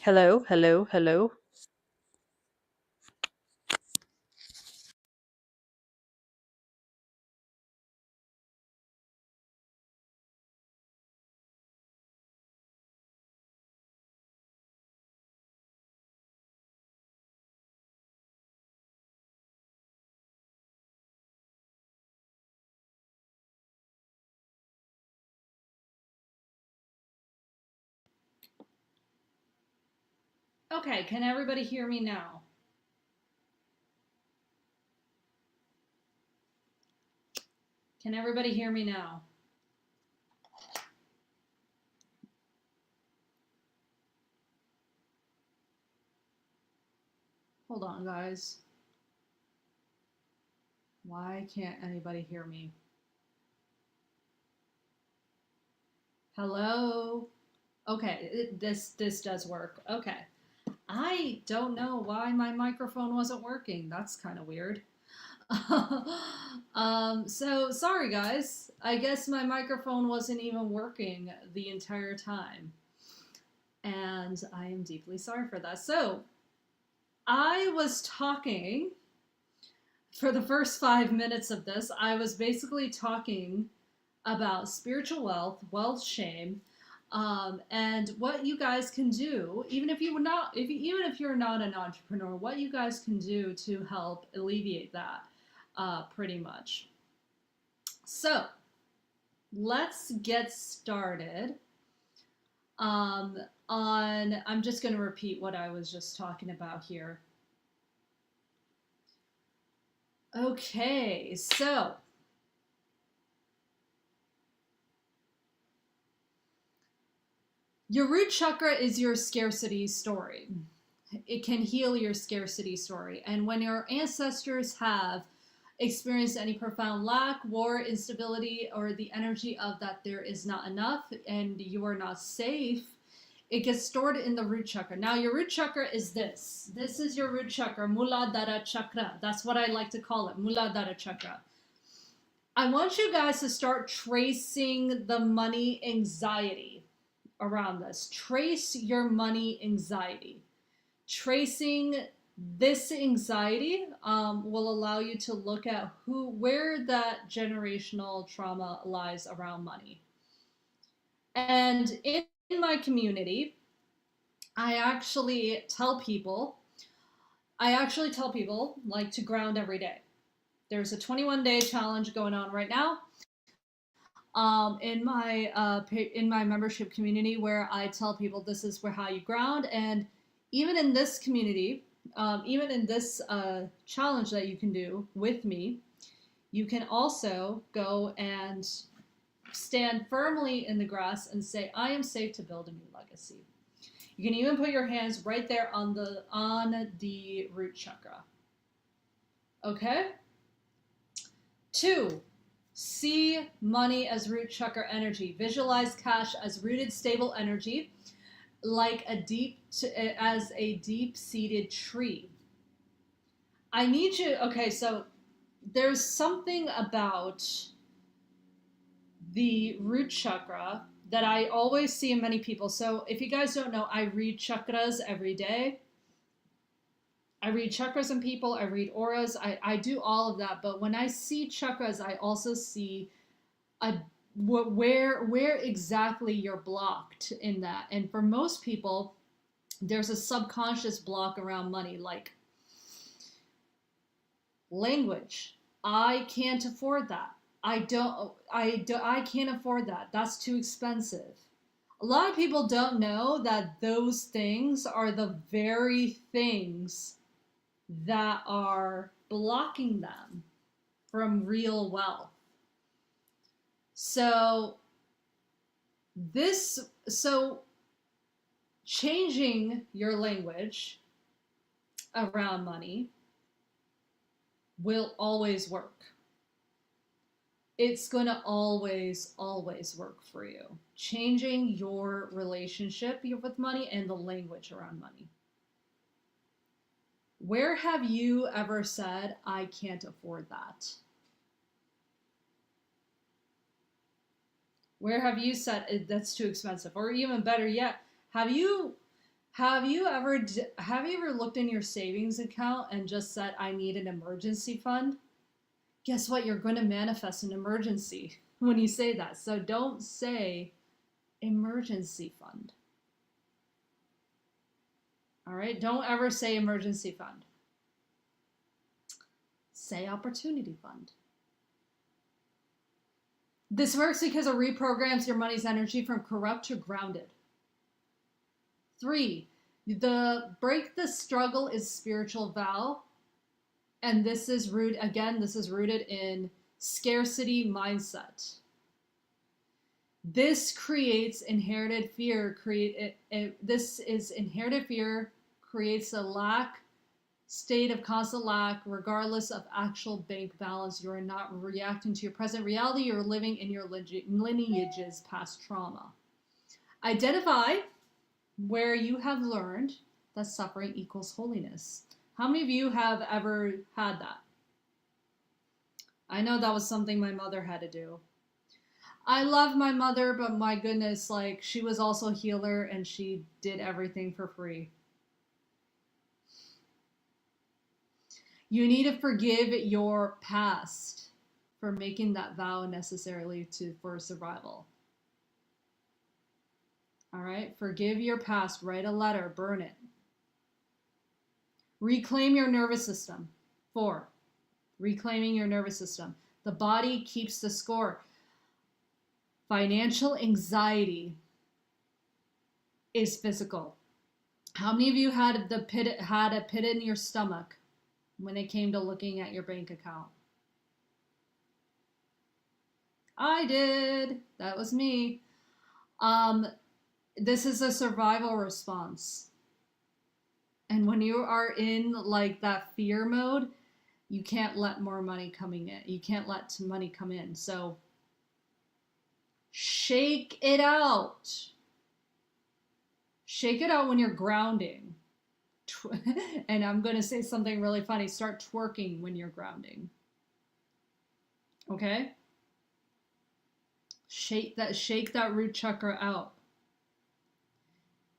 Hello, hello, hello. Okay, can everybody hear me now? Can everybody hear me now? Hold on, guys. Why can't anybody hear me? Hello? Okay, this does work. Okay. I don't know why my microphone wasn't working. That's kind of weird. So sorry guys. I guess my microphone wasn't even working the entire time. And I am deeply sorry for that. So, I was talking for the first 5 minutes of this, I was basically talking about spiritual wealth, wealth shame, and what you guys can do, even if you're not, even if you're not an entrepreneur, what you guys can do to help alleviate that, pretty much. So let's get started. Um, I'm just going to repeat what I was just talking about here. Okay, so your root chakra is your scarcity story. It can heal your scarcity story. And when your ancestors have experienced any profound lack, war, instability, or the energy of that there is not enough and you are not safe, it gets stored in the root chakra. Now, your root chakra is this. This is your root chakra, Muladhara chakra. That's what I like to call it, Muladhara chakra. I want you guys to start tracing the money anxiety around this. Trace your money anxiety. Tracing this anxiety will allow you to look at where that generational trauma lies around money. And in my community, I actually tell people, like to ground every day. There's a 21-day challenge going on right now in my membership community where I tell people this is where how you ground. And even in this community, even in this challenge that you can do with me, you can also go and stand firmly in the grass and say, "I am safe to build a new legacy." You can even put your hands right there on the root chakra. Okay. 2, see money as root chakra energy. Visualize cash as rooted, stable energy, like as a deep-seated tree. I need you. Okay, so there's something about the root chakra that I always see in many people. So if you guys don't know, I read chakras every day. I read chakras in people. I read auras. I do all of that. But when I see chakras, I also see a where exactly you're blocked in that. And for most people, there's a subconscious block around money, like language. I can't afford that. I can't afford that. That's too expensive. A lot of people don't know that those things are the very things that are blocking them from real wealth. So this so changing your language around money will always work. It's going to always work for you. Changing your relationship with money and the language around money. Where have you ever said, "I can't afford that"? Where have you said, "That's too expensive"? Or even better yet, have you Have you ever looked in your savings account and just said, I need an emergency fund? Guess what? You're going to manifest an emergency when you say that. So don't say emergency fund. All right? Don't ever say emergency fund. Say opportunity fund. This works because it reprograms your money's energy from corrupt to grounded. 3, the break the struggle is spiritual vow. And this is rooted in scarcity mindset. This creates inherited fear. Inherited fear creates a state of constant lack, regardless of actual bank balance. You are not reacting to your present reality. You're living in your lineage's past trauma. Identify where you have learned that suffering equals holiness. How many of you have ever had that? I know that was something my mother had to do. I love my mother, but my goodness, like, she was also a healer and she did everything for free. You need to forgive your past for making that vow necessarily for survival. All right? Forgive your past. Write a letter. Burn it. Reclaim your nervous system. 4, reclaiming your nervous system. The body keeps the score. Financial anxiety is physical. How many of you had a pit in your stomach when it came to looking at your bank account? I did. That was me. This is a survival response. And when you are in like that fear mode, you can't let more money coming in. You can't let money come in. So shake it out. Shake it out when you're grounding. And I'm going to say something really funny. Start twerking when you're grounding. Okay? Shake that root chakra out.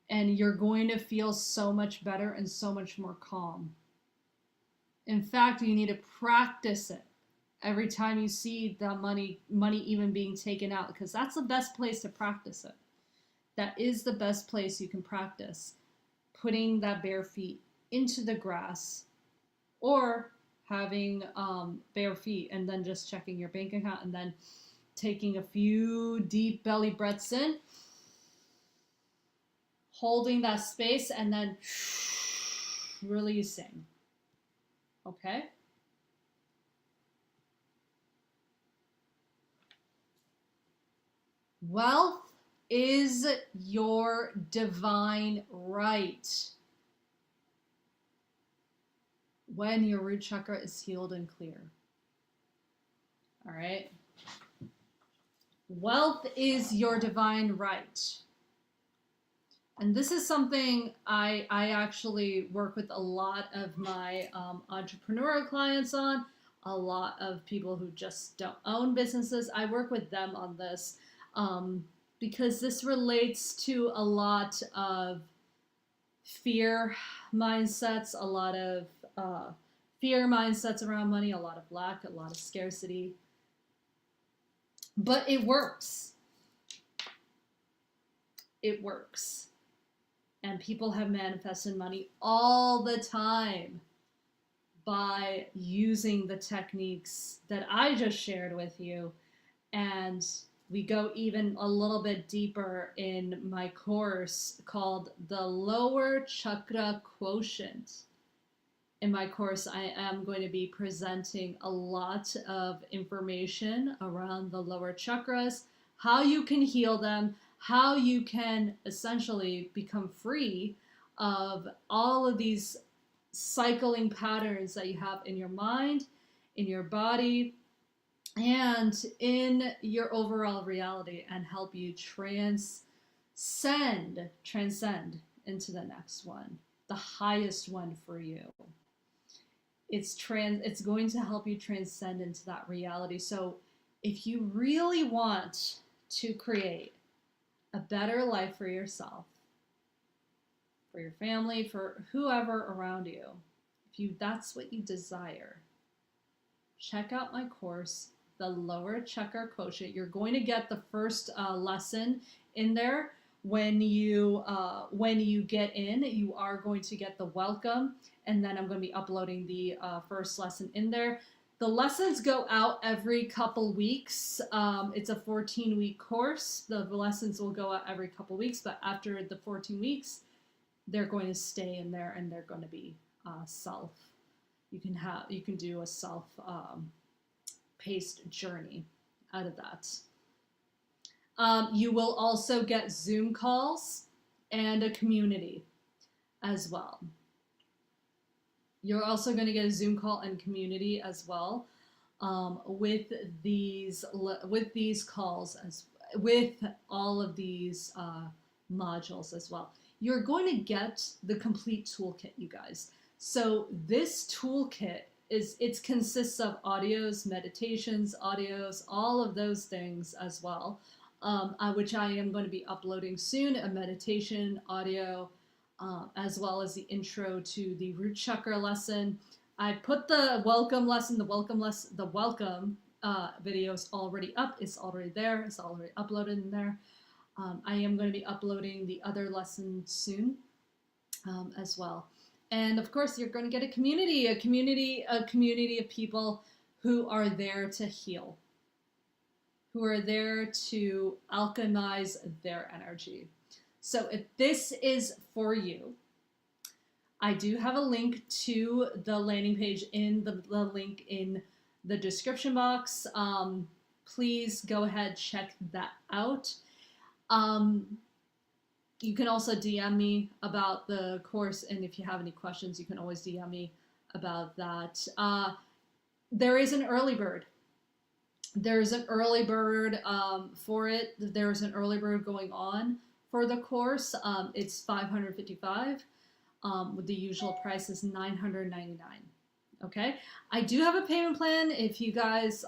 And you're going to feel so much better and so much more calm. In fact, you need to practice it every time you see the money even being taken out, because that's the best place to practice it. That is the best place you can practice. Putting that bare feet into the grass, or having bare feet and then just checking your bank account and then taking a few deep belly breaths in, holding that space, and then releasing. Okay? Wealth is your divine right when your root chakra is healed and clear. All right? Wealth is your divine right. And this is something I actually work with a lot of my entrepreneurial clients on, a lot of people who just don't own businesses. I work with them on this because this relates to a lot of fear mindsets, a lot of fear mindsets around money, a lot of lack, a lot of scarcity. But it works. It works. And people have manifested money all the time by using the techniques that I just shared with you. And we go even a little bit deeper in my course called the Lower Chakra Quotient. In my course, I am going to be presenting a lot of information around the lower chakras, how you can heal them, how you can essentially become free of all of these cycling patterns that you have in your mind, in your body, and in your overall reality, and help you transcend into the next one, the highest one for you. It's going to help you transcend into that reality. So if you really want to create a better life for yourself, for your family, for whoever around you. If that's what you desire, check out my course, the Lower Chakra Quotient. You're going to get the first lesson in there. When you get in, you are going to get the welcome, and then I'm going to be uploading the first lesson in there. The lessons go out every couple weeks. It's a 14-week course. The lessons will go out every couple weeks, but after the 14 weeks, they're going to stay in there, and they're going to be self. You can do a self paced journey out of that. You will also get Zoom calls and a community as well. You're also going to get a Zoom call and community as well, with these calls, with all of these modules as well. You're going to get the complete toolkit, you guys. So this toolkit it consists of audios, meditations, all of those things as well, which I am going to be uploading soon, a meditation audio, as well as the intro to the root chakra lesson. I put the welcome video is already up. It's already there. It's already uploaded in there. I am going to be uploading the other lesson soon, as well. And of course, you're going to get a community of people who are there to heal, who are there to alchemize their energy. So if this is for you, I do have a link to the landing page in the link in the description box. Please go ahead, check that out. You can also DM me about the course, and if you have any questions, you can always DM me about that. There is an early bird. There's an early bird for it. There's an early bird going on for the course. It's $555. The usual price is $999. Okay. I do have a payment plan. If you guys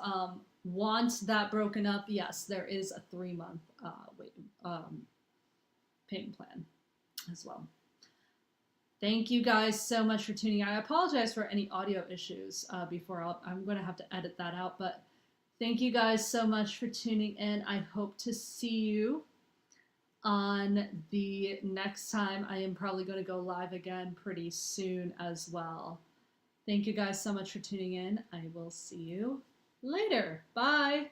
want that broken up, yes, there is a 3-month payment plan as well. Thank you guys so much for tuning in. I apologize for any audio issues before. I'm going to have to edit that out, but thank you guys so much for tuning in. I hope to see you on the next time. I am probably going to go live again pretty soon as well. Thank you guys so much for tuning in. I will see you later. Bye.